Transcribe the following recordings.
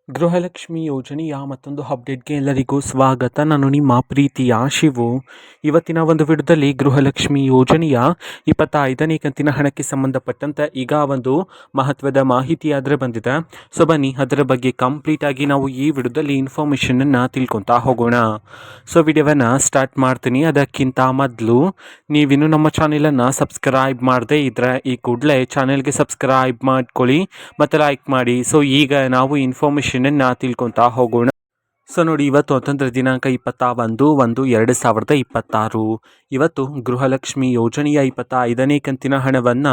ಗೃಹಲಕ್ಷ್ಮಿ ಯೋಜನೆಯ ಮತ್ತೊಂದು ಅಪ್ಡೇಟ್ಗೆ ಎಲ್ಲರಿಗೂ ಸ್ವಾಗತ. ನಾನು ನಿಮ್ಮ ಪ್ರೀತಿಯ ಶಿವು. ಇವತ್ತಿನ ಒಂದು ವಿಡಿಯೋದಲ್ಲಿ ಗೃಹಲಕ್ಷ್ಮಿ ಯೋಜನೆಯ 25ನೇ ಕಂತಿನ ಹಣಕ್ಕೆ ಸಂಬಂಧಪಟ್ಟಂತೆ ಈಗ ಒಂದು ಮಹತ್ವದ ಮಾಹಿತಿ ಆದರೆ ಬಂದಿದೆ. ಸೊ ಬನ್ನಿ ಅದರ ಬಗ್ಗೆ ಕಂಪ್ಲೀಟ್ ಆಗಿ ನಾವು ಈ ವಿಡಿಯೋದಲ್ಲಿ ಇನ್ಫಾರ್ಮೇಷನನ್ನು ತಿಳ್ಕೊತಾ ಹೋಗೋಣ. ಸೊ ವಿಡಿಯೋವನ್ನು ಸ್ಟಾರ್ಟ್ ಮಾಡ್ತೀನಿ. ಅದಕ್ಕಿಂತ ಮೊದಲು ನೀವಿನ್ನೂ ನಮ್ಮ ಚಾನೆಲನ್ನು ಸಬ್ಸ್ಕ್ರೈಬ್ ಮಾಡದೇ ಇದ್ದರೆ ಈ ಕೂಡಲೇ ಚಾನೆಲ್ಗೆ ಸಬ್ಸ್ಕ್ರೈಬ್ ಮಾಡ್ಕೊಳ್ಳಿ ಮತ್ತು ಲೈಕ್ ಮಾಡಿ. ಸೊ ಈಗ ನಾವು ಇನ್ಫಾರ್ಮೇಷನ್ ತಿಳ್ಕೊತಾ ಹೋಗೋಣ. ಸೊ ನೋಡಿ, ಇವತ್ತು ಸ್ವಾತಂತ್ರ್ಯ ದಿನಾಂಕ 21/1/2026. ಇವತ್ತು ಗೃಹಲಕ್ಷ್ಮಿ ಯೋಜನೆಯ 25ನೇ ಕಂತಿನ ಹಣವನ್ನು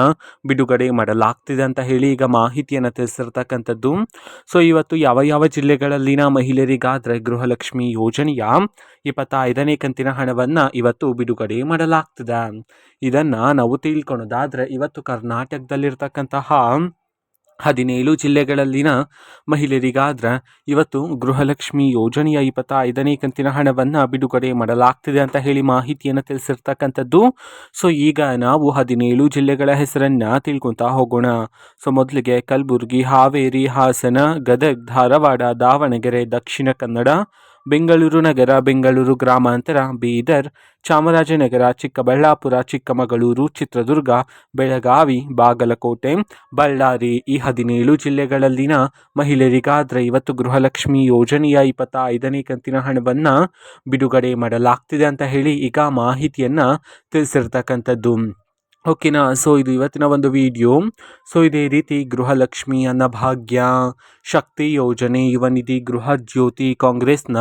ಬಿಡುಗಡೆ ಮಾಡಲಾಗ್ತಿದೆ ಅಂತ ಹೇಳಿ ಈಗ ಮಾಹಿತಿಯನ್ನು ತಿಳಿಸಿರ್ತಕ್ಕಂಥದ್ದು. ಸೊ ಇವತ್ತು ಯಾವ ಜಿಲ್ಲೆಗಳಲ್ಲಿನ ಮಹಿಳೆಯರಿಗಾದರೆ ಗೃಹಲಕ್ಷ್ಮಿ ಯೋಜನೆಯ 25ನೇ ಕಂತಿನ ಹಣವನ್ನು ಇವತ್ತು ಬಿಡುಗಡೆ ಮಾಡಲಾಗ್ತಿದೆ. ಇದನ್ನು ನಾವು ತಿಳ್ಕೊಳೋದಾದರೆ ಇವತ್ತು ಕರ್ನಾಟಕದಲ್ಲಿರ್ತಕ್ಕಂತಹ 17 ಜಿಲ್ಲೆಗಳಲ್ಲಿನ ಮಹಿಳೆಯರಿಗಾದ್ರೆ ಇವತ್ತು ಗೃಹಲಕ್ಷ್ಮಿ ಯೋಜನೆಯ 25ನೇ ಕಂತಿನ ಹಣವನ್ನು ಬಿಡುಗಡೆ ಮಾಡಲಾಗ್ತಿದೆ ಅಂತ ಹೇಳಿ ಮಾಹಿತಿಯನ್ನು ತಿಳಿಸಿರ್ತಕ್ಕಂಥದ್ದು. ಸೊ ಈಗ ನಾವು 17 ಜಿಲ್ಲೆಗಳ ಹೆಸರನ್ನು ತಿಳ್ಕೊತಾ ಹೋಗೋಣ. ಸೊ ಮೊದಲಿಗೆ ಕಲಬುರಗಿ, ಹಾವೇರಿ, ಹಾಸನ, ಗದಗ, ಧಾರವಾಡ, ದಾವಣಗೆರೆ, ದಕ್ಷಿಣ ಕನ್ನಡ, ಬೆಂಗಳೂರು ನಗರ, ಬೆಂಗಳೂರು ಗ್ರಾಮಾಂತರ, ಬೀದರ್, ಚಾಮರಾಜನಗರ, ಚಿಕ್ಕಬಳ್ಳಾಪುರ, ಚಿಕ್ಕಮಗಳೂರು, ಚಿತ್ರದುರ್ಗ, ಬೆಳಗಾವಿ, ಬಾಗಲಕೋಟೆ, ಬಳ್ಳಾರಿ ಈ 17 ಜಿಲ್ಲೆಗಳಲ್ಲಿನ ಮಹಿಳೆಯರಿಗಾದರೆ ಇವತ್ತು ಗೃಹಲಕ್ಷ್ಮಿ ಯೋಜನೆಯ 25ನೇ ಕಂತಿನ ಹಣವನ್ನು ಬಿಡುಗಡೆ ಮಾಡಲಾಗ್ತಿದೆ ಅಂತ ಹೇಳಿ ಈಗ ಮಾಹಿತಿಯನ್ನು ತಿಳಿಸಿರ್ತಕ್ಕಂಥದ್ದು. ಓಕೆನಾ. ಸೊ ಇದು ಇವತ್ತಿನ ಒಂದು ವಿಡಿಯೋ. ಸೊ ಇದೇ ರೀತಿ ಗೃಹಲಕ್ಷ್ಮಿ, ಅನ್ನಭಾಗ್ಯ, ಶಕ್ತಿ ಯೋಜನೆ, ಯುವ ನಿಧಿ, ಗೃಹ ಜ್ಯೋತಿ, ಕಾಂಗ್ರೆಸ್ನ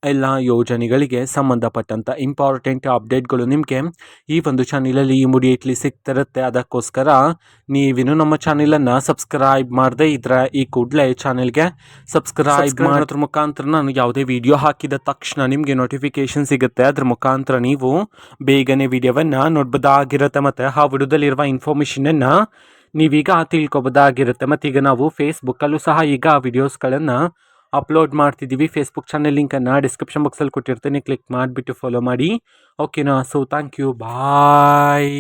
ಎಲ್ಲ ಯೋಜನೆಗಳಿಗೆ ಸಂಬಂಧಪಟ್ಟಂಥ ಇಂಪಾರ್ಟೆಂಟ್ ಅಪ್ಡೇಟ್ಗಳು ನಿಮಗೆ ಈ ಒಂದು ಚಾನಲಲ್ಲಿ ಇಮಿಡಿಯೇಟ್ಲಿ ಸಿಗ್ತಿರುತ್ತೆ. ಅದಕ್ಕೋಸ್ಕರ ನೀವಿನ್ನೂ ನಮ್ಮ ಚಾನಲನ್ನು ಸಬ್ಸ್ಕ್ರೈಬ್ ಮಾಡದೇ ಇದ್ದರೆ ಈ ಕೂಡಲೇ ಚಾನಲ್ಗೆ ಸಬ್ಸ್ಕ್ರೈಬ್ ಮಾಡೋದ್ರ ಮುಖಾಂತರ ನಾನು ಯಾವುದೇ ವಿಡಿಯೋ ಹಾಕಿದ ತಕ್ಷಣ ನಿಮಗೆ ನೋಟಿಫಿಕೇಶನ್ ಸಿಗುತ್ತೆ. ಅದ್ರ ಮುಖಾಂತರ ನೀವು ಬೇಗನೆ ವಿಡಿಯೋವನ್ನು ನೋಡ್ಬೋದಾಗಿರುತ್ತೆ ಮತ್ತು ಆ ವಿಡಿಯೋದಲ್ಲಿರುವ ಇನ್ಫಾರ್ಮೇಷನನ್ನು ನೀವೀಗ ತಿಳ್ಕೊಬೋದಾಗಿರುತ್ತೆ. ಮತ್ತು ಈಗ ನಾವು ಫೇಸ್ಬುಕ್ಕಲ್ಲೂ ಸಹ ಈಗ ವಿಡಿಯೋಸ್ಗಳನ್ನು ಅಪ್ಲೋಡ್ ಮಾಡ್ತಿದ್ದೀವಿ. ಫೇಸ್ಬುಕ್ ಚಾನಲ್ ಲಿಂಕನ್ನು ಡಿಸ್ಕ್ರಿಪ್ಷನ್ ಬಾಕ್ಸಲ್ಲಿ ಕೊಟ್ಟಿರ್ತೀನಿ, ಕ್ಲಿಕ್ ಮಾಡಿಬಿಟ್ಟು ಫಾಲೋ ಮಾಡಿ. ಓಕೆನಾ. So thank you, bye.